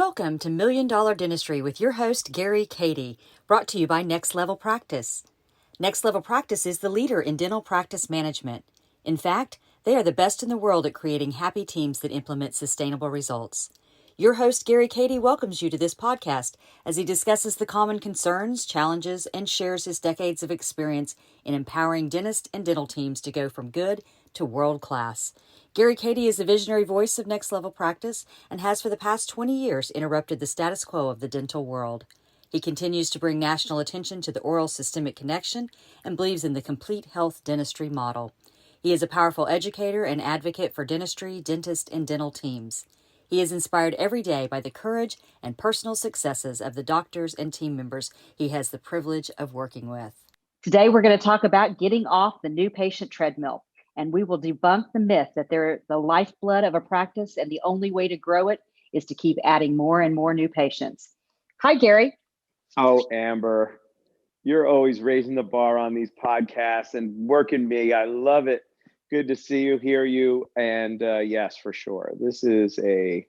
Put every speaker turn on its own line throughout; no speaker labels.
Welcome to Million Dollar Dentistry with your host, Gary Cady, brought to you by Next Level Practice. Next Level Practice is the leader in dental practice management. In fact, they are the best in the world at creating happy teams that implement sustainable results. Your host, Gary Cady, welcomes you to this podcast as he discusses the common concerns, challenges, and shares his decades of experience in empowering dentists and dental teams to go from good to world class. Gary Cady is the visionary voice of Next Level Practice and has for the past 20 years interrupted the status quo of the dental world. He continues to bring national attention to the oral systemic connection and believes in the complete health dentistry model. He is a powerful educator and advocate for dentistry, dentist, and dental teams. He is inspired every day by the courage and personal successes of the doctors and team members he has the privilege of working with. Today, we're going to talk about getting off the new patient treadmill, and we will debunk the myth that they're the lifeblood of a practice and the only way to grow it is to keep adding more and more new patients. Hi, Gary.
Oh, Amber, you're always raising the bar on these podcasts and working me. I love it. Good to see you, hear you. And yes, for sure. This is a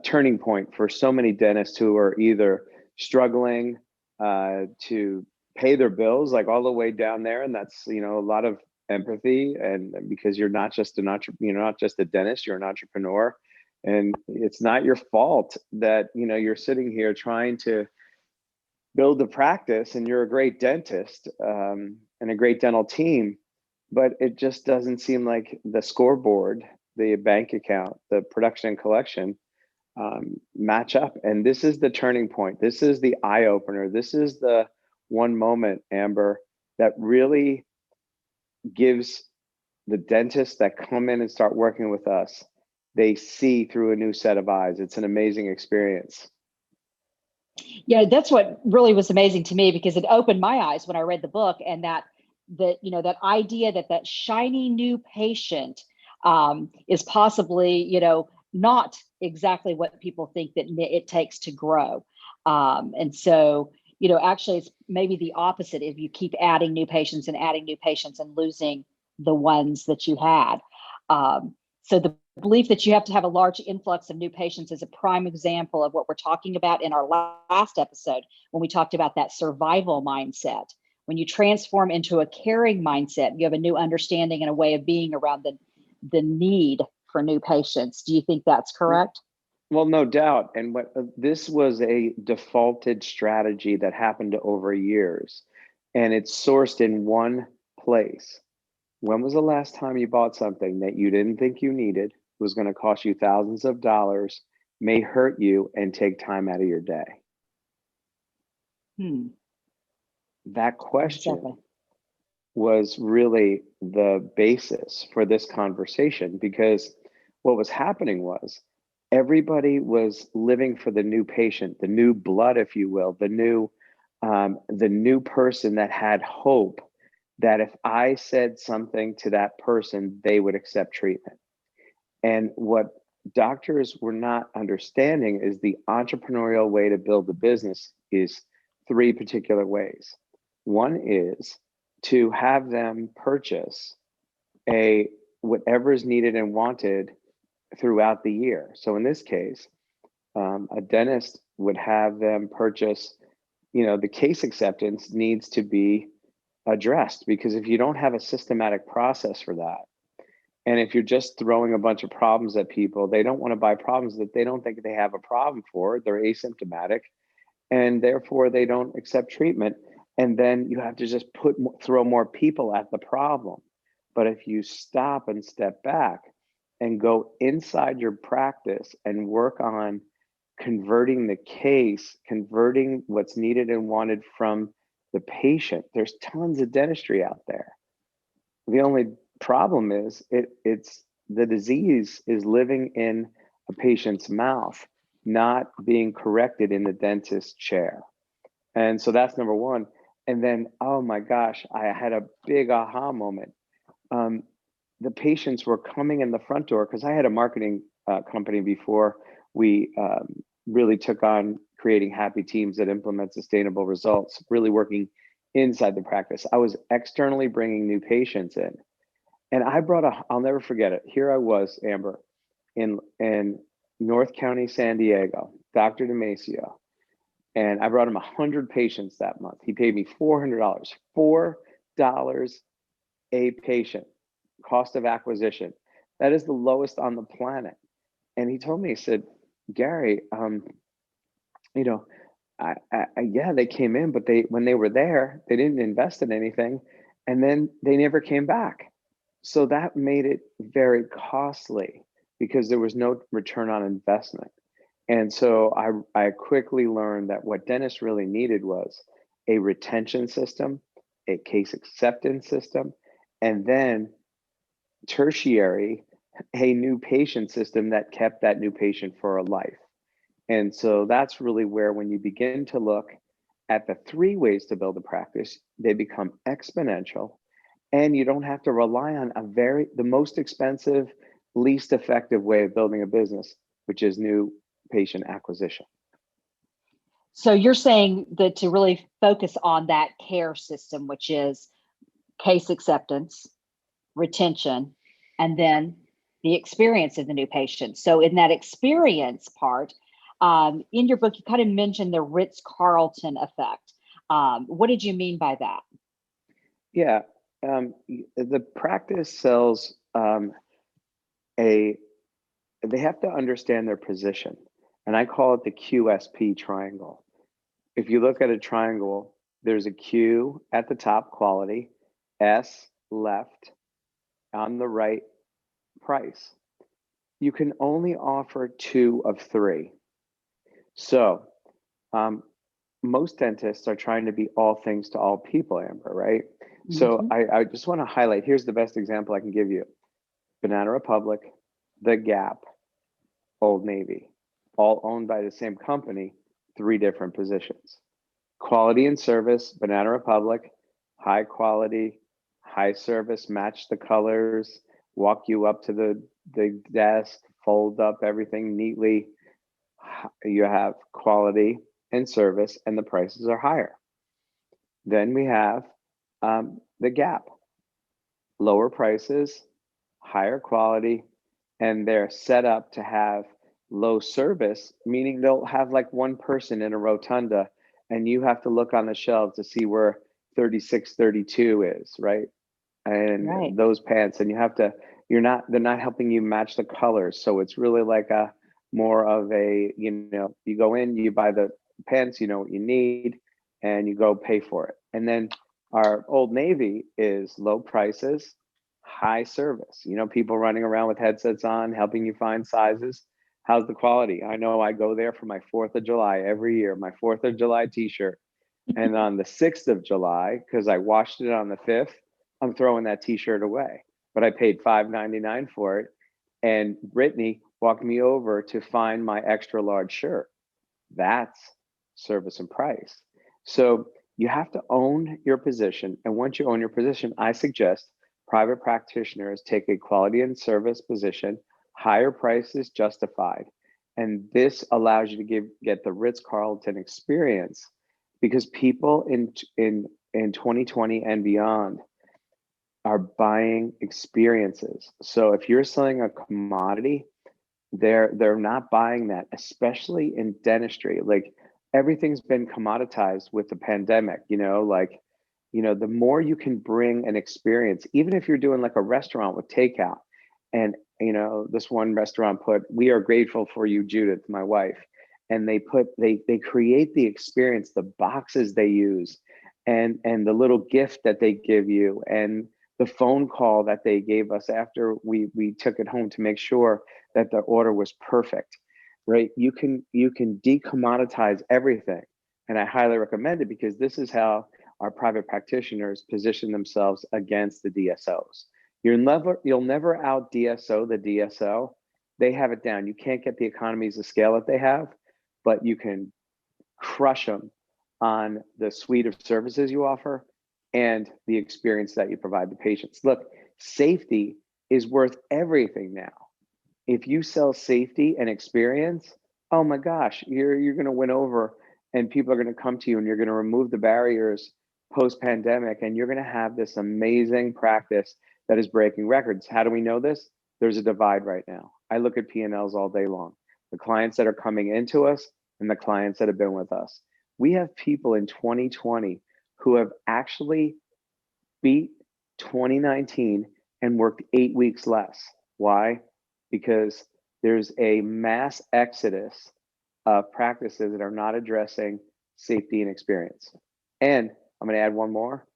turning point for so many dentists who are either struggling to pay their bills, like all the way down there. And that's, a lot of empathy. And because you're not just you're not just a dentist, you're an entrepreneur. And it's not your fault that, you're sitting here trying to build a practice and you're a great dentist and a great dental team. But it just doesn't seem like the scoreboard, the bank account, the production and collection match up. And this is the turning point. This is the eye opener. This is the one moment, Amber, that really gives the dentists that come in and start working with us, they see through a new set of eyes. It's an amazing experience.
Yeah, that's what really was amazing to me, because it opened my eyes when I read the book, and that idea that shiny new patient is possibly, not exactly what people think that it takes to grow. And so, actually it's maybe the opposite if you keep adding new patients and losing the ones that you had. So the belief that you have to have a large influx of new patients is a prime example of what we're talking about in our last episode when we talked about that survival mindset. When you transform into a caring mindset, you have a new understanding and a way of being around the need for new patients. Do you think that's correct?
Well, no doubt. And this was a defaulted strategy that happened over years, and it's sourced in one place. When was the last time you bought something that you didn't think you needed, was going to cost you thousands of dollars, may hurt you, and take time out of your day? That question was really the basis for this conversation, because what was happening was everybody was living for the new patient, the new blood, if you will, the new person that had hope that if I said something to that person, they would accept treatment. And what doctors were not understanding is the entrepreneurial way to build the business is three particular ways. One is to have them purchase whatever is needed and wanted throughout the year. So in this case, a dentist would have them purchase, the case acceptance needs to be addressed, because if you don't have a systematic process for that, and if you're just throwing a bunch of problems at people, they don't want to buy problems that they don't think they have a problem for. They're asymptomatic, and therefore they don't accept treatment. And then you have to just throw more people at the problem. But if you stop and step back and go inside your practice and work on converting the case, converting what's needed and wanted from the patient, there's tons of dentistry out there. The only problem is it's the disease is living in a patient's mouth, not being corrected in the dentist's chair. And so that's number one. And then, oh my gosh, I had a big aha moment. The patients were coming in the front door, because I had a marketing company before we really took on creating happy teams that implement sustainable results, really working inside the practice. I was externally bringing new patients in. And I I'll never forget it. Here I was, Amber, in North County, San Diego, Dr. Damasio. And I brought him 100 patients that month. He paid me $400, $4 a patient, cost of acquisition. That is the lowest on the planet. And he told me, he said, Gary, you know, yeah, they came in, but when they were there, they didn't invest in anything, and then they never came back. So that made it very costly because there was no return on investment. And so I quickly learned that what dentists really needed was a retention system, a case acceptance system, and then tertiary, a new patient system that kept that new patient for a life. And so that's really where, when you begin to look at the 3 ways to build a practice, they become exponential, and you don't have to rely on the most expensive, least effective way of building a business, which is new patient acquisition.
So you're saying that to really focus on that care system, which is case acceptance, retention, and then the experience of the new patient. So in that experience part, in your book, you kind of mentioned the Ritz-Carlton effect. What did you mean by that?
Yeah, the practice sells they have to understand their position, and I call it the QSP triangle. If you look at a triangle, there's a Q at the top, quality, S left, on the right, price. You can only offer 2 of 3. So most dentists are trying to be all things to all people, Amber, right? Mm-hmm. So I just want to highlight, here's the best example I can give you. Banana Republic, The Gap, Old Navy, all owned by the same company, 3 different positions. Quality and service, Banana Republic, high quality, high service, match the colors, walk you up to the desk, fold up everything neatly. You have quality and service, and the prices are higher. Then we have The Gap, lower prices, higher quality, and they're set up to have low service, meaning they'll have like 1 person in a rotunda, and you have to look on the shelves to see where 3632 is, right? And those pants, and they're not helping you match the colors. So it's really like more of a, you go in, you buy the pants, you know what you need, and you go pay for it. And then our Old Navy is low prices, high service. People running around with headsets on, helping you find sizes. How's the quality? I know I go there for my 4th of July every year, my 4th of July t-shirt. And on the 6th of July, because I washed it on the 5th, I'm throwing that t-shirt away. But I paid $5.99 for it. And Brittany walked me over to find my extra large shirt. That's service and price. So you have to own your position. And once you own your position, I suggest private practitioners take a quality and service position. Higher price is justified. And this allows you to get the Ritz-Carlton experience, because people in 2020 and beyond are buying experiences. So if you're selling a commodity, they're not buying that, especially in dentistry. Like, everything's been commoditized with the pandemic, the more you can bring an experience, even if you're doing like a restaurant with takeout. And, this one restaurant put, "We are grateful for you, Judith, my wife." And they create the experience, the boxes they use, and the little gift that they give you, and the phone call that they gave us after we took it home to make sure that the order was perfect, right? You can decommoditize everything. And I highly recommend it, because this is how our private practitioners position themselves against the DSOs. You'll never out DSO the DSO. They have it down. You can't get the economies of scale that they have, but you can crush them on the suite of services you offer and the experience that you provide the patients. Look, safety is worth everything now. If you sell safety and experience, oh my gosh, you're going to win over, and people are going to come to you, and you're going to remove the barriers post-pandemic, and you're going to have this amazing practice that is breaking records. How do we know this? There's a divide right now. I look at P&Ls all day long. the clients that are coming into us and the clients that have been with us. We have people in 2020 who have actually beat 2019 and worked 8 weeks less. Why? Because there's a mass exodus of practices that are not addressing safety and experience. And I'm going to add one more.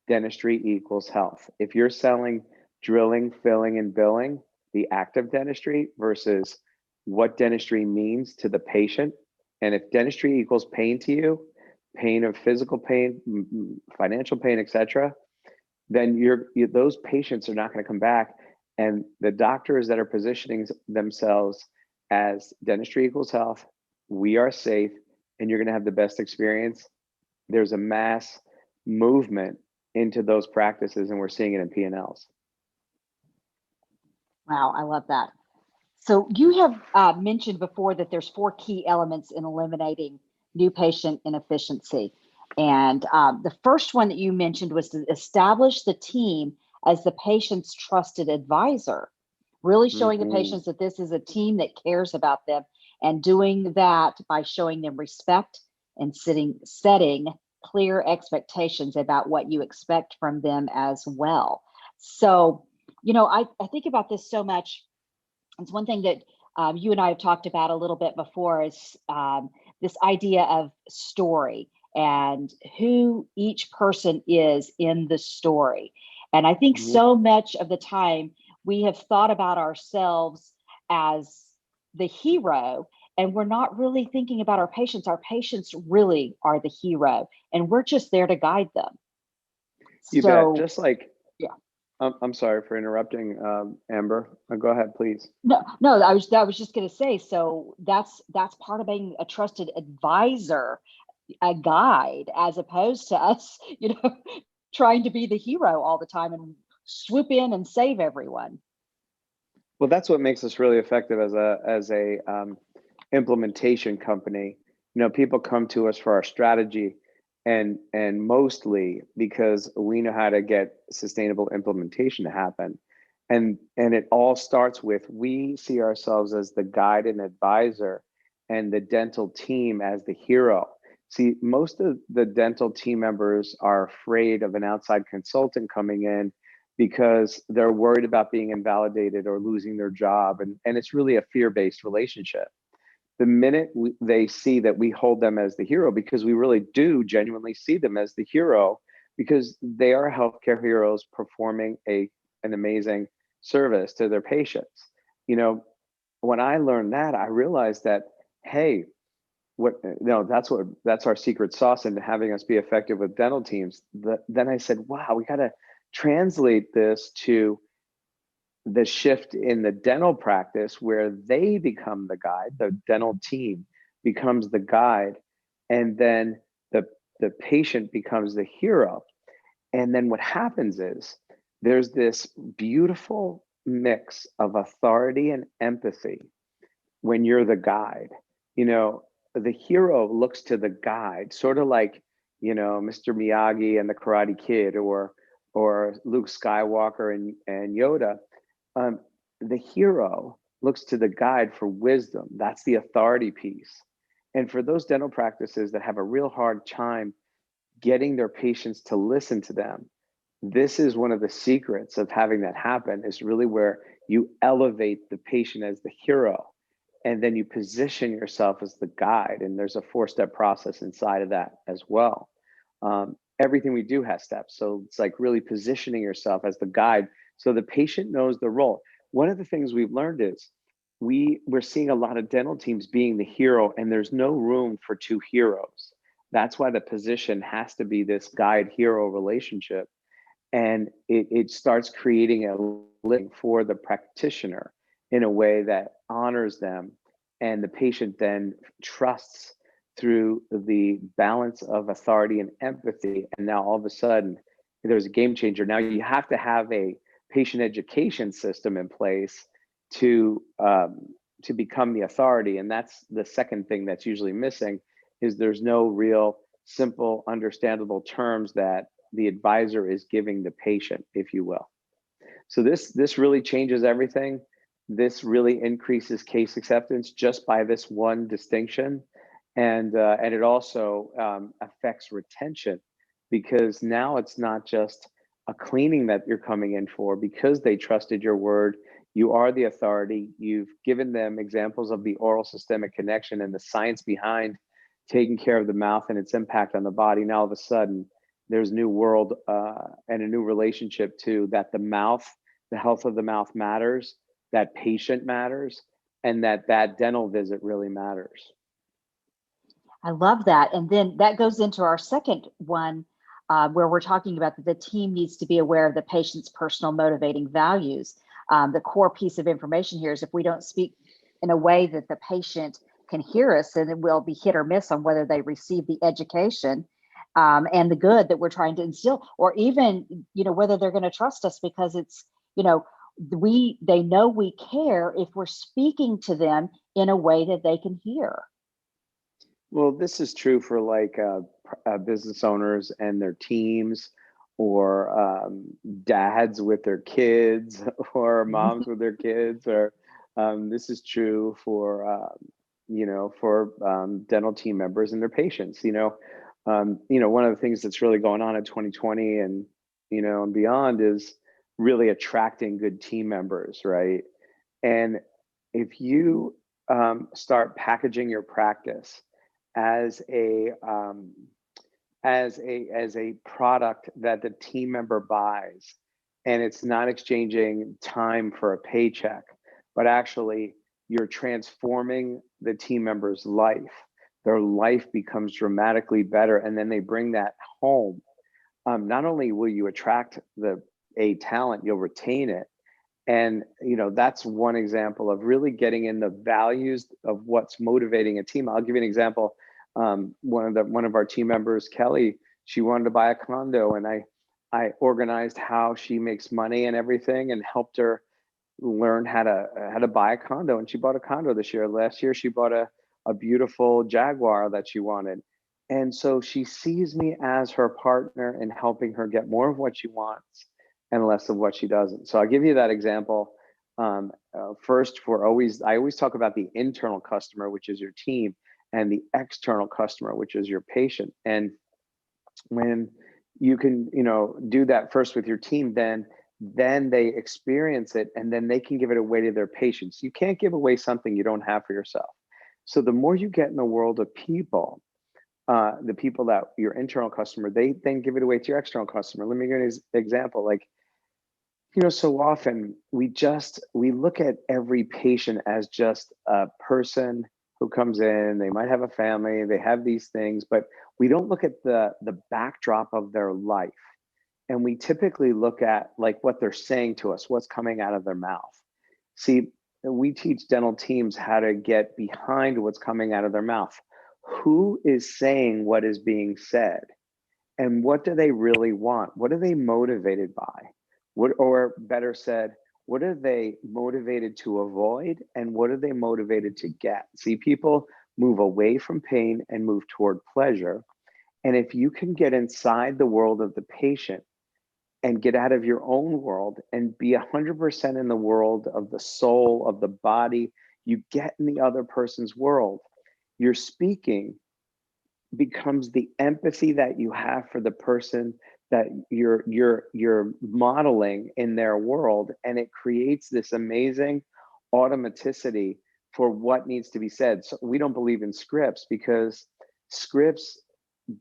Dentistry equals health. If you're selling drilling, filling, and billing, the act of dentistry versus what dentistry means to the patient, and if dentistry equals pain to you, pain of physical pain, financial pain, etc., then those patients are not going to come back. And the doctors that are positioning themselves as dentistry equals health, we are safe, and you're going to have the best experience. There's a mass movement into those practices, and we're seeing it in P&Ls.
Wow, I love that. So you have mentioned before that there's 4 key elements in eliminating new patient inefficiency. And the first one that you mentioned was to establish the team as the patient's trusted advisor, really showing the patients that this is a team that cares about them, and doing that by showing them respect and setting clear expectations about what you expect from them as well. So, I think about this so much. It's one thing that you and I have talked about a little bit before, is this idea of story and who each person is in the story. And I think so much of the time we have thought about ourselves as the hero, and we're not really thinking about our patients. Our patients really are the hero, and we're just there to guide them.
You bet. Just like, yeah. I'm sorry for interrupting, Amber. Go ahead, please.
No, I was just going to say, so that's part of being a trusted advisor, a guide, as opposed to us, trying to be the hero all the time and swoop in and save everyone.
Well, that's what makes us really effective as a implementation company. People come to us for our strategy, and mostly because we know how to get sustainable implementation to happen. And it all starts with, we see ourselves as the guide and advisor, and the dental team as the hero. See, most of the dental team members are afraid of an outside consultant coming in because they're worried about being invalidated or losing their job. And it's really a fear-based relationship. The minute they see that we hold them as the hero, because we really do genuinely see them as the hero, because they are healthcare heroes performing an amazing service to their patients. When I learned that, I realized that, hey, that's our secret sauce into having us be effective with dental teams. Then I said, wow, we got to translate this to the shift in the dental practice, where they become the guide, the dental team becomes the guide, and then the patient becomes the hero. And then what happens is there's this beautiful mix of authority and empathy when you're the guide. The hero looks to the guide, sort of like, Mr. Miyagi and the Karate Kid, or Luke Skywalker and Yoda. The hero looks to the guide for wisdom. That's the authority piece. And for those dental practices that have a real hard time getting their patients to listen to them, this is one of the secrets of having that happen, is really where you elevate the patient as the hero, and then you position yourself as the guide. And there's a 4-step process inside of that as well. Everything we do has steps. So it's like really positioning yourself as the guide so the patient knows the role. One of the things we've learned is we're seeing a lot of dental teams being the hero, and there's no room for 2 heroes. That's why the position has to be this guide hero relationship. And it starts creating a living for the practitioner in a way that honors them, and the patient then trusts through the balance of authority and empathy. And now all of a sudden there's a game changer. Now you have to have a patient education system in place to become the authority. And that's the second thing that's usually missing, is there's no real simple, understandable terms that the advisor is giving the patient, if you will. So this really changes everything. this really increases case acceptance just by this one distinction. And it also affects retention, because now it's not just a cleaning that you're coming in for. Because they trusted your word, you are the authority. You've given them examples of the oral systemic connection and the science behind taking care of the mouth and its impact on the body. Now all of a sudden there's a new world and a new relationship to that. The mouth, the health of the mouth matters, that patient matters, and that dental visit really matters.
I love that. And then that goes into our second one, where we're talking about that the team needs to be aware of the patient's personal motivating values. The core piece of information here is if we don't speak in a way that the patient can hear us, then it will be hit or miss on whether they receive the education and the good that we're trying to instill, or even, whether they're going to trust us, because it's, they know we care if we're speaking to them in a way that they can hear.
Well, this is true for like business owners and their teams, or dads with their kids, or moms with their kids, or this is true for dental team members and their patients. One of the things that's really going on in 2020 and and beyond is really attracting good team members, right? And if you start packaging your practice as a product that the team member buys, and it's not exchanging time for a paycheck, but actually you're transforming the team member's life. Their life becomes dramatically better, and then they bring that home. Not only will you attract a talent, you'll retain it. And that's one example of really getting in the values of what's motivating a team. I'll give you an example. One of our team members, Kelly, she wanted to buy a condo, and I organized how she makes money and everything, and helped her learn how to buy a condo. And she bought a condo this year. Last year she bought a beautiful Jaguar that she wanted. And so she sees me as her partner in helping her get more of what she wants and less of what she doesn't. So I'll give you that example. First, I always talk about the internal customer, which is your team, and the external customer, which is your patient. And when you can, do that first with your team, then they experience it, and then they can give it away to their patients. You can't give away something you don't have for yourself. So the more you get in the world of people, the people that your internal customer, they then give it away to your external customer. Let me give you an example. Like, so often we look at every patient as just a person who comes in. They might have a family, they have these things, but we don't look at the backdrop of their life. And we typically look at like what they're saying to us, what's coming out of their mouth. See, we teach dental teams how to get behind what's coming out of their mouth. Who is saying what is being said? And what do they really want? What are they motivated by? Or better said, what are they motivated to avoid? And what are they motivated to get? See, people move away from pain and move toward pleasure. And if you can get inside the world of the patient and get out of your own world and be 100% in the world of the soul, of the body, you get in the other person's world. Your speaking becomes the empathy that you have for the person that you're modeling in their world, and it creates this amazing automaticity for what needs to be said. So we don't believe in scripts, because scripts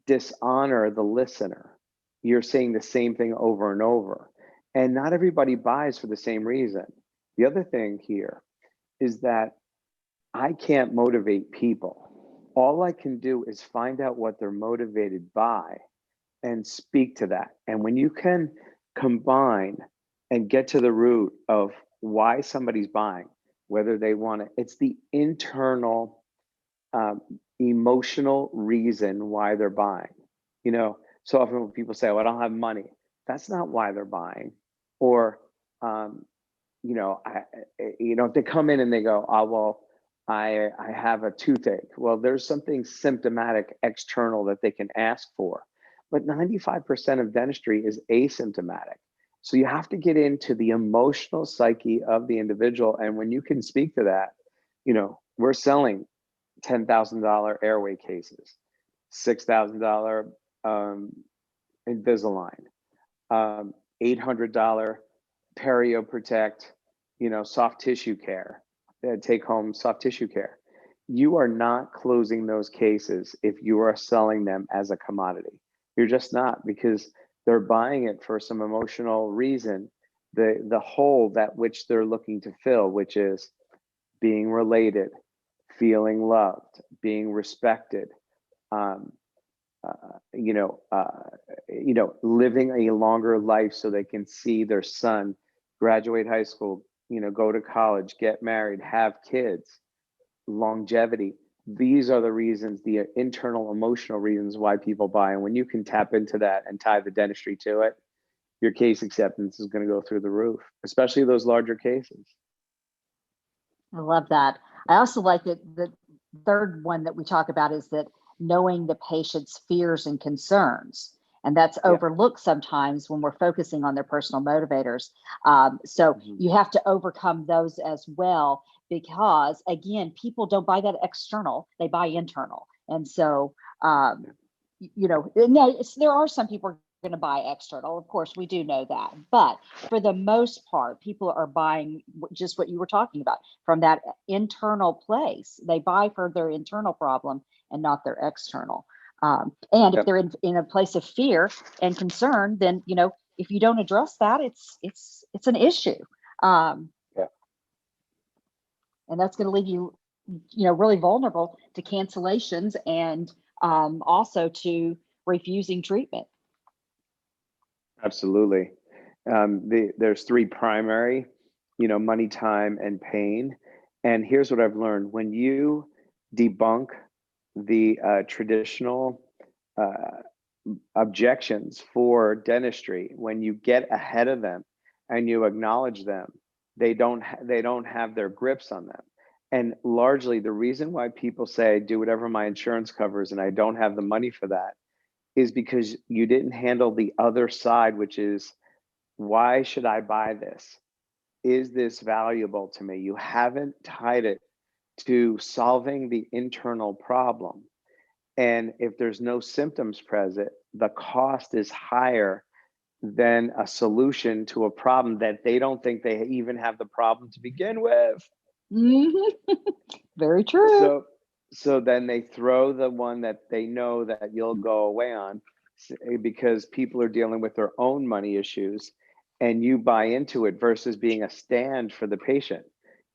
dishonor the listener. You're saying the same thing over and over, and not everybody buys for the same reason. The other thing here is that I can't motivate people. All I can do is find out what they're motivated by and speak to that. And when you can combine and get to the root of why somebody's buying, whether they want it, it's the internal emotional reason why they're buying. So often when people say, "Oh, I don't have money," that's not why they're buying. Or, if they come in and they go, "Oh, well, I have a toothache." Well, there's something symptomatic external that they can ask for. But 95% of dentistry is asymptomatic. So you have to get into the emotional psyche of the individual. And when you can speak to that, we're selling $10,000 airway cases, $6,000 Invisalign, $800 Perio Protect, soft tissue care, take home soft tissue care. You are not closing those cases if you are selling them as a commodity. You're just not, because they're buying it for some emotional reason, the hole that which they're looking to fill, which is being related, feeling loved, being respected, um, living a longer life so they can see their son graduate high school, go to college, get married, have kids, longevity. These are the reasons, the internal emotional reasons why people buy. And when you can tap into that and tie the dentistry to it, your case acceptance is going to go through the roof, especially those larger cases.
I love that. I also like that the third one that we talk about is that knowing the patient's fears and concerns. And that's overlooked sometimes when we're focusing on their personal motivators. So you have to overcome those as well, because again, people don't buy that external, they buy internal. And so, there are some people going to buy external. Of course, we do know that. But for the most part, people are buying just what you were talking about from that internal place. They buy for their internal problem and not their external. And if they're in a place of fear and concern, then, if you don't address that, it's an issue. And that's going to leave you, really vulnerable to cancellations and also to refusing treatment.
Absolutely. There's three primary, money, time, and pain. And here's what I've learned. When you debunk the traditional objections for dentistry, when you get ahead of them and you acknowledge them, they don't have their grips on them. And largely the reason why people say, do whatever my insurance covers and I don't have the money for that, is because you didn't handle the other side, which is, why should I buy this? Is this valuable to me? You haven't tied it to solving the internal problem. And if there's no symptoms present, the cost is higher than a solution to a problem that they don't think they even have the problem to begin with.
Very true.
So then they throw the one that they know that you'll go away on, because people are dealing with their own money issues, and you buy into it versus being a stand for the patient.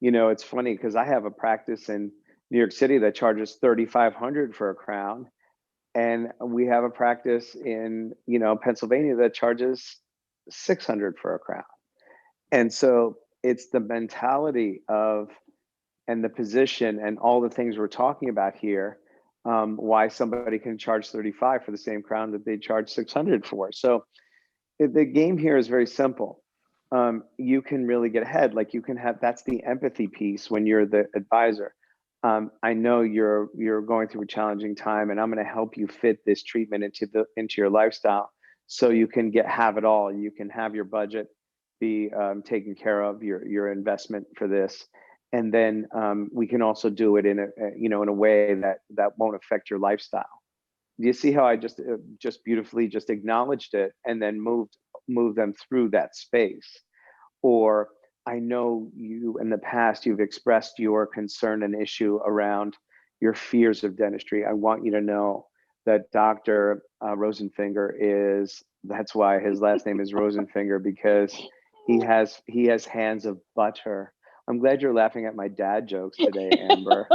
It's funny because I have a practice in New York City that charges $3,500 for a crown, and we have a practice in Pennsylvania that charges $600 for a crown. And so it's the mentality of, and the position and all the things we're talking about here, why somebody can charge 35 for the same crown that they charge 600 for. So the game here is very simple. You can really get ahead. Like you can have, that's the empathy piece when you're the advisor. I know you're going through a challenging time, and I'm going to help you fit this treatment into your lifestyle, so you can have it all. You can have your budget be taken care of, your investment for this. And then we can also do it in a way that won't affect your lifestyle. Do you see how I just beautifully just acknowledged it and then move them through that space? Or I know you in the past, you've expressed your concern and issue around your fears of dentistry. I want you to know that Dr. Rosenfinger that's why his last name is Rosenfinger, because he has hands of butter. I'm glad you're laughing at my dad jokes today, Amber.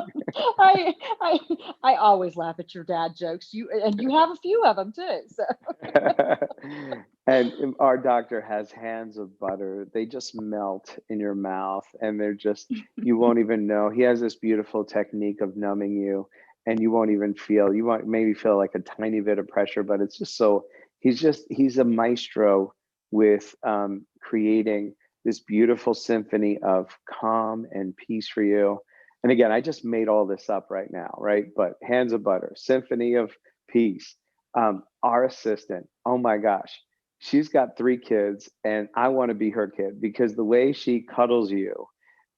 I always laugh at your dad jokes. You have a few of them too. So.
And our doctor has hands of butter. They just melt in your mouth, and you won't even know. He has this beautiful technique of numbing you, and you won't even feel. You won't maybe feel like a tiny bit of pressure, but it's just so. He's a maestro with creating this beautiful symphony of calm and peace for you. And again, I just made all this up right now, right? But hands of butter, symphony of peace. Our assistant, oh my gosh, she's got 3 kids, and I want to be her kid, because the way she cuddles you,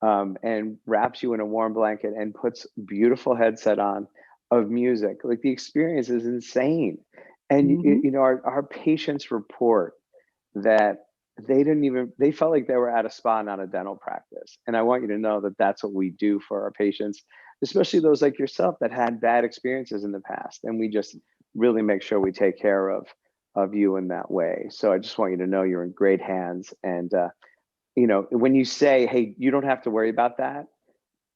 and wraps you in a warm blanket and puts beautiful headset on of music, like the experience is insane. And
Hmm.
our patients report that they felt like they were at a spa, not a dental practice. And I want you to know that that's what we do for our patients, especially those like yourself that had bad experiences in the past. And we just really make sure we take care of you in that way. So I just want you to know you're in great hands. And when you say, hey, you don't have to worry about that,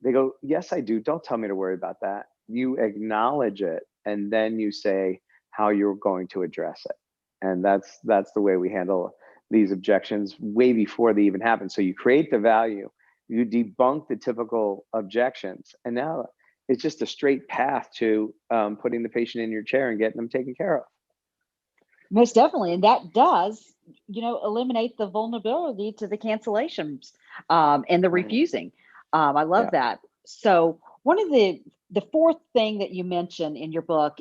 they go, yes, I do. Don't tell me to worry about that. You acknowledge it, and then you say how you're going to address it. And that's the way we handle these objections way before they even happen. So you create the value, you debunk the typical objections, and now it's just a straight path to putting the patient in your chair and getting them taken care of.
Most definitely. And that does, eliminate the vulnerability to the cancellations, and the
Right.
refusing. I love
Yeah.
that. So one of the fourth thing that you mentioned in your book,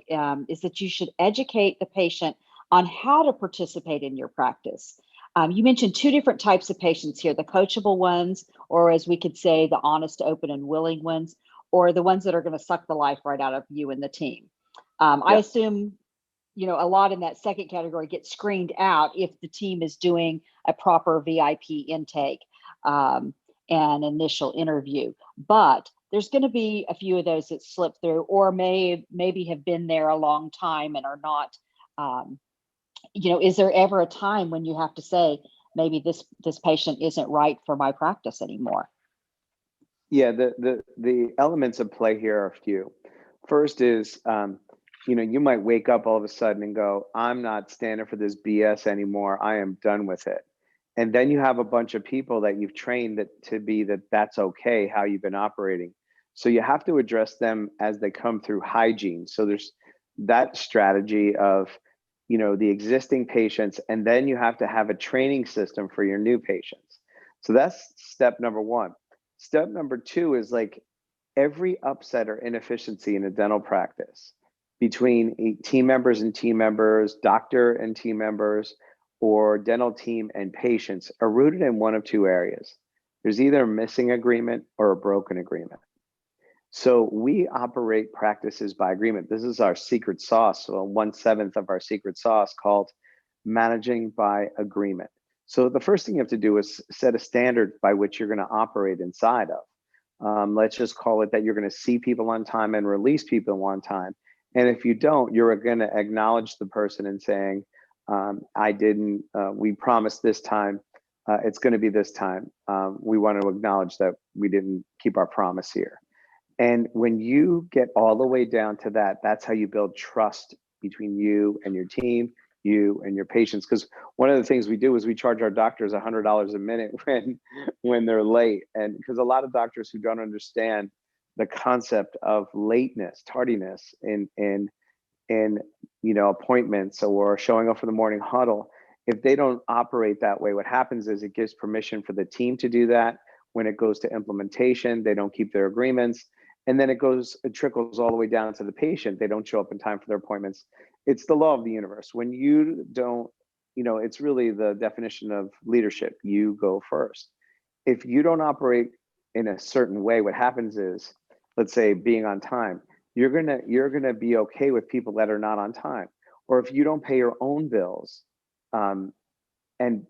is that you should educate the patient on how to participate in your practice. You mentioned two different types of patients here: the coachable ones, or as we could say, the honest, open, and willing ones, or the ones that are going to suck the life right out of you and the team. I
Yep.
assume a lot in that second category get screened out if the team is doing a proper VIP intake, um, and initial interview. But there's going to be a few of those that slip through, or maybe have been there a long time and are not. Um, is there ever a time when you have to say, maybe this patient isn't right for my practice anymore?
Yeah, the elements of play here are a few. First is, you might wake up all of a sudden and go, I'm not standing for this BS anymore. I am done with it. And then you have a bunch of people that you've trained to be that's okay how you've been operating. So you have to address them as they come through hygiene. So there's that strategy of, the existing patients, and then you have to have a training system for your new patients. So that's step number one. Step number two is like every upset or inefficiency in a dental practice between team members and team members, doctor and team members, or dental team and patients are rooted in one of two areas. There's either a missing agreement or a broken agreement. So we operate practices by agreement. This is our secret sauce, so 1/7 of our secret sauce, called managing by agreement. So the first thing you have to do is set a standard by which you're going to operate inside of. Let's just call it that you're going to see people on time and release people on time. And if you don't, you're going to acknowledge the person and saying, I didn't, we promised this time, it's going to be this time. We want to acknowledge that we didn't keep our promise here. And when you get all the way down to that, that's how you build trust between you and your team, you and your patients. Because one of the things we do is we charge our doctors $100 a minute when they're late. And because a lot of doctors who don't understand the concept of lateness, tardiness in appointments or showing up for the morning huddle, if they don't operate that way, what happens is it gives permission for the team to do that. When it goes to implementation, they don't keep their agreements. And then it trickles all the way down to the patient. They don't show up in time for their appointments. It's the law of the universe. When you don't, it's really the definition of leadership. You go first. If you don't operate in a certain way, what happens is, let's say being on time, you're gonna be okay with people that are not on time. Or if you don't pay your own bills, um, and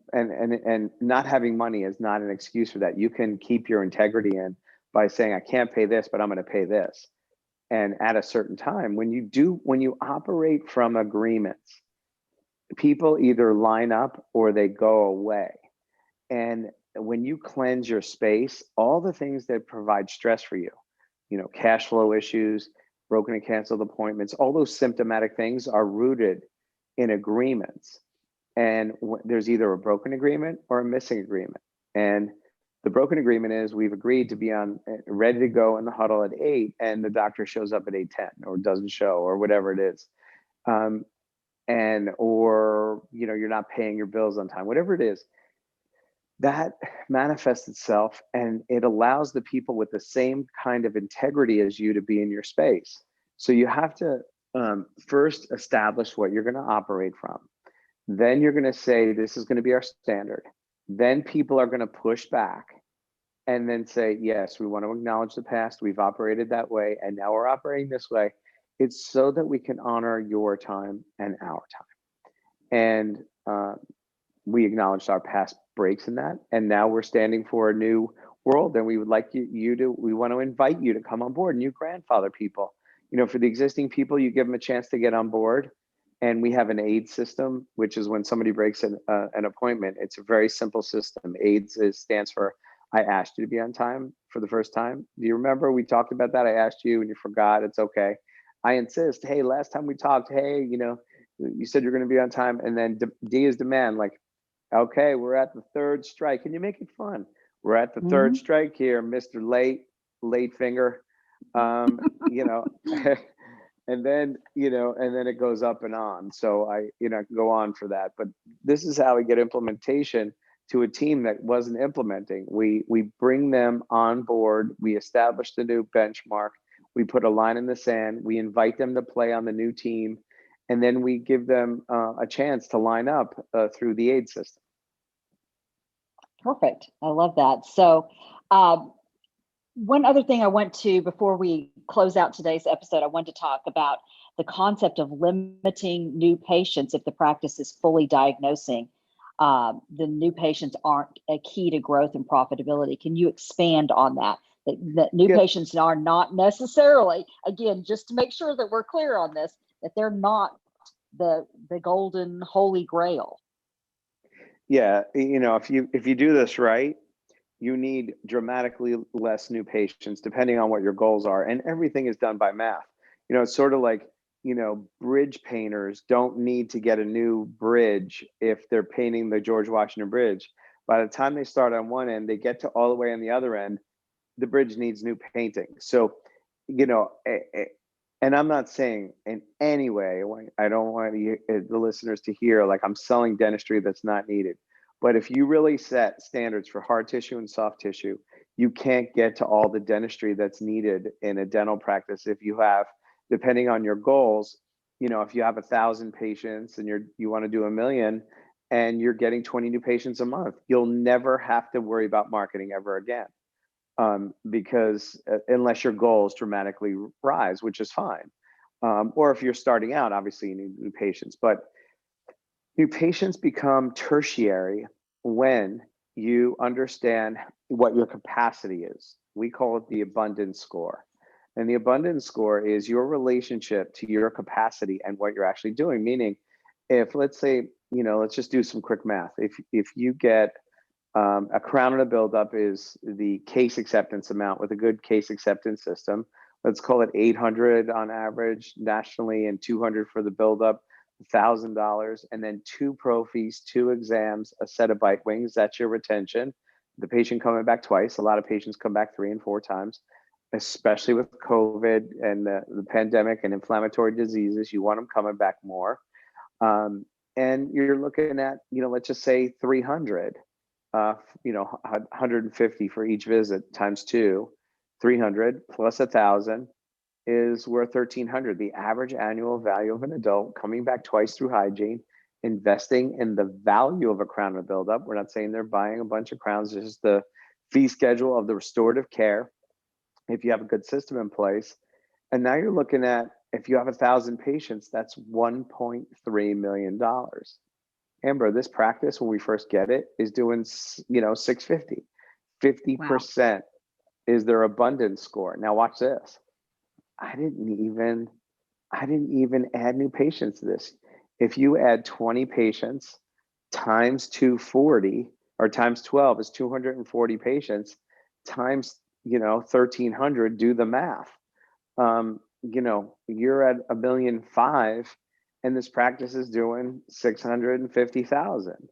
not having money is not an excuse for that. You can keep your integrity in by saying, I can't pay this, but I'm going to pay this. And at a certain time, when you operate from agreements, people either line up or they go away. And when you cleanse your space, all the things that provide stress for you, cash flow issues, broken and canceled appointments, all those symptomatic things are rooted in agreements. And there's either a broken agreement or a missing agreement. And the broken agreement is we've agreed to be on ready to go in the huddle at 8, and the doctor shows up at 8:10 or doesn't show or whatever it is. Or you're not paying your bills on time, whatever it is. That manifests itself, and it allows the people with the same kind of integrity as you to be in your space. So you have to first establish what you're going to operate from. Then you're going to say, this is going to be our standard. Then people are going to push back and then say, yes, we want to acknowledge the past. We've operated that way, and now we're operating this way. It's so that we can honor your time and our time. And we acknowledged our past breaks in that, and now we're standing for a new world. And we would like we want to invite you to come on board, new grandfather people. For the existing people, you give them a chance to get on board. And we have an aid system, which is when somebody breaks an appointment. It's a very simple system. AIDS stands for, I asked you to be on time for the first time. Do you remember we talked about that? I asked you and you forgot. It's okay. I insist. Hey, last time we talked, hey, you said you're going to be on time. And then D is demand, like, okay, we're at the third strike. Can you make it fun? We're at the third strike here, Mr. Late finger. And then, and then it goes up and on. So I can go on for that. But this is how we get implementation to a team that wasn't implementing. We bring them on board. We establish the new benchmark. We put a line in the sand. We invite them to play on the new team. And then we give them a chance to line up through the aid system.
Perfect. I love that. So one other thing I want to, before we close out today's episode, I want to talk about the concept of limiting new patients if the practice is fully diagnosing. The new patients aren't a key to growth and profitability. Can you expand on that? That new patients are not necessarily, again, just to make sure that we're clear on this, that they're not the golden holy grail.
Yeah, if you do this right, you need dramatically less new patients depending on what your goals are. And everything is done by math. It's sort of like, bridge painters don't need to get a new bridge if they're painting the George Washington Bridge. By the time they start on one end, they get to all the way on the other end, the bridge needs new painting. So, and I'm not saying in any way, I don't want the listeners to hear like I'm selling dentistry that's not needed. But if you really set standards for hard tissue and soft tissue, you can't get to all the dentistry that's needed in a dental practice if you have, depending on your goals, if you have 1,000 patients and you want to do 1 million and you're getting 20 new patients a month, you'll never have to worry about marketing ever again. Because unless your goals dramatically rise, which is fine. Or if you're starting out, obviously you need new patients, but new patients become tertiary when you understand what your capacity is. We call it the abundance score. And the abundance score is your relationship to your capacity and what you're actually doing. Meaning, if let's say, let's just do some quick math. If you get a crown and a buildup is the case acceptance amount with a good case acceptance system. Let's call it 800 on average nationally and 200 for the buildup, $1,000, and then 2 prophies, 2 exams, a set of bite wings. That's your retention. The patient coming back twice. A lot of patients come back 3 and 4 times, especially with COVID and the pandemic and inflammatory diseases. You want them coming back more. And you're looking at, let's just say 300. 150 for each visit times 2, 300 plus 1,000 is worth 1,300. The average annual value of an adult coming back twice through hygiene, investing in the value of a crown and a buildup. We're not saying they're buying a bunch of crowns. This is the fee schedule of the restorative care. If you have a good system in place, and now you're looking at, if you have 1,000 patients, that's $1.3 million. Amber, this practice, when we first get it, is doing, 650. 50% is their abundance score. Now watch this. I didn't even add new patients to this. If you add 20 patients times 240 or times 12 is 240 patients times, 1,300, do the math. You're at 1.5 million. And this practice is doing 650,000.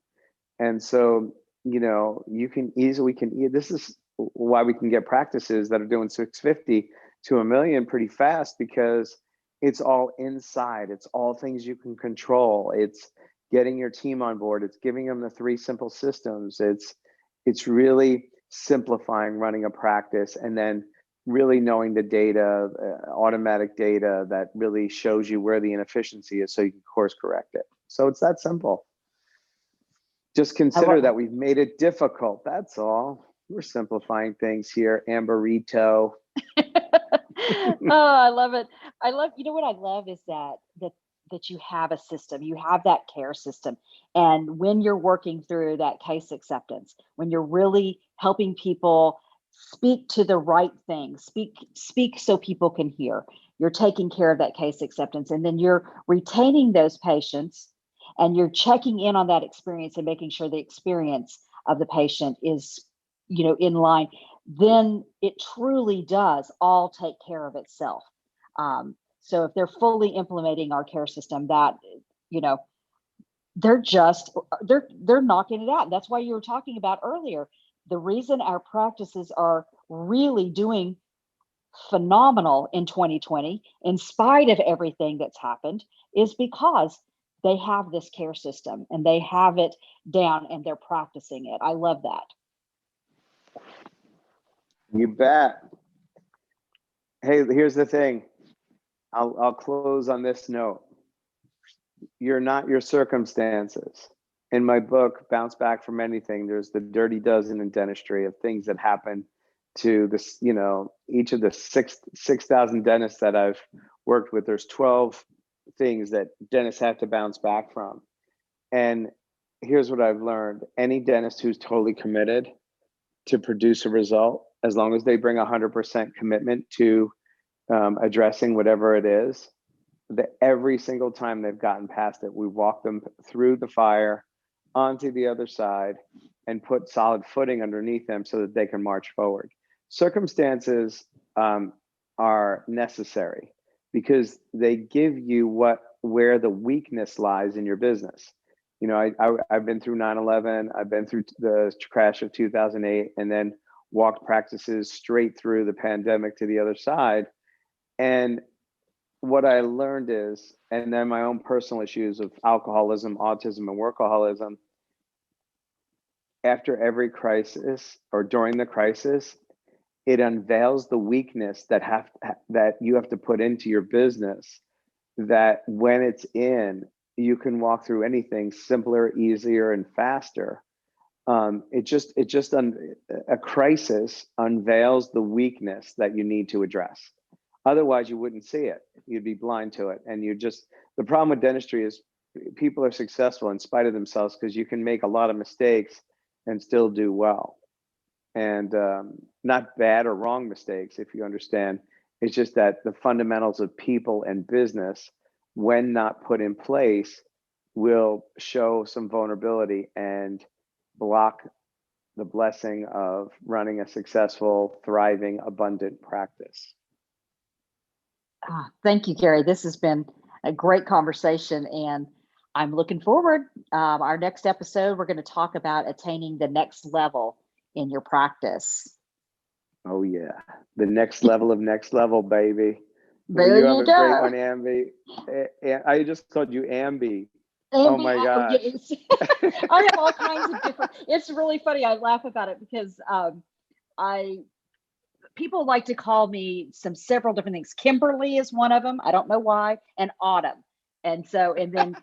And so, this is why we can get practices that are doing 650 to 1 million pretty fast, because it's all inside. It's all things you can control. It's getting your team on board. It's giving them the 3 simple systems. It's really simplifying running a practice, and then really knowing the data, automatic data that really shows you where the inefficiency is so you can course correct it. So it's that simple. Just consider that we've made it difficult. That's all. We're simplifying things here, Amberito.
Oh, I love it. You know what I love is that you have a system, you have that care system. And when you're working through that case acceptance, when you're really helping people speak to the right things, speak so people can hear, you're taking care of that case acceptance, and then you're retaining those patients, and you're checking in on that experience and making sure the experience of the patient is, in line, then it truly does all take care of itself. So if they're fully implementing our care system, that, they're knocking it out. And that's why you were talking about earlier. The reason our practices are really doing phenomenal in 2020, in spite of everything that's happened, is because they have this care system and they have it down and they're practicing it. I love that.
You bet. Hey, here's the thing. I'll close on this note. You're not your circumstances. In my book, Bounce Back from Anything, there's the dirty dozen in dentistry of things that happen to this, each of the 6,000 dentists that I've worked with. There's 12 things that dentists have to bounce back from. And here's what I've learned. Any dentist who's totally committed to produce a result, as long as they bring 100% commitment to addressing whatever it is, that every single time they've gotten past it, we walk them through the fire onto the other side and put solid footing underneath them so that they can march forward. Circumstances are necessary because they give you where the weakness lies in your business. I've been through 9/11, I've been through the crash of 2008, and then walked practices straight through the pandemic to the other side. And what I learned is, and then my own personal issues of alcoholism, autism, and workaholism, after every crisis or during the crisis, it unveils the weakness that you have to put into your business, that when it's in, you can walk through anything simpler, easier, and faster. A crisis unveils the weakness that you need to address. Otherwise, you wouldn't see it. You'd be blind to it. And the problem with dentistry is people are successful in spite of themselves because you can make a lot of mistakes and still do well. And not bad or wrong mistakes, if you understand. It's just that the fundamentals of people and business, when not put in place, will show some vulnerability and block the blessing of running a successful, thriving, abundant practice.
Thank you, Gary. This has been a great conversation, and I'm looking forward. Our next episode, we're going to talk about attaining the next level in your practice.
Oh, yeah. The next level of next level, baby.
There
you have
you
a
go.
Great one, Ambi. I just called you Ambi. Oh, my gosh.
I have all kinds of different, it's really funny. I laugh about it because people like to call me several different things. Kimberly is one of them. I don't know why. And Autumn. And then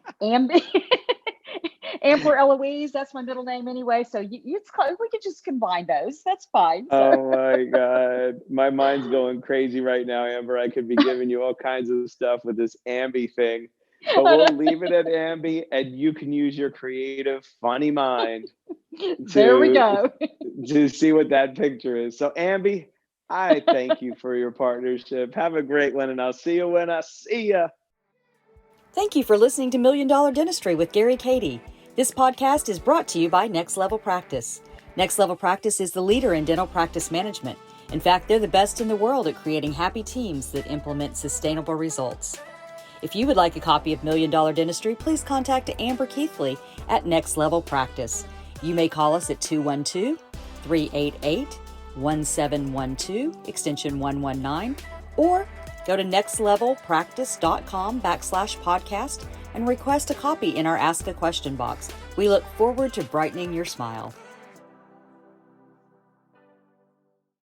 Amber Eloise, that's my middle name anyway. So we could just combine those. That's fine. So.
Oh my God. My mind's going crazy right now, Amber. I could be giving you all kinds of stuff with this Ambi thing. But we'll leave it at Ambi, and you can use your creative, funny mind
there we go.
to see what that picture is. So Ambi, I thank you for your partnership. Have a great one, and I'll see you when I see you.
Thank you for listening to Million Dollar Dentistry with Gary Cady. This podcast is brought to you by Next Level Practice. Next Level Practice is the leader in dental practice management. In fact, they're the best in the world at creating happy teams that implement sustainable results. If you would like a copy of Million Dollar Dentistry, please contact Amber Keithley at Next Level Practice. You may call us at 212-388-1712, extension 119, or go to nextlevelpractice.com/podcast and request a copy in our Ask a Question box. We look forward to brightening your smile.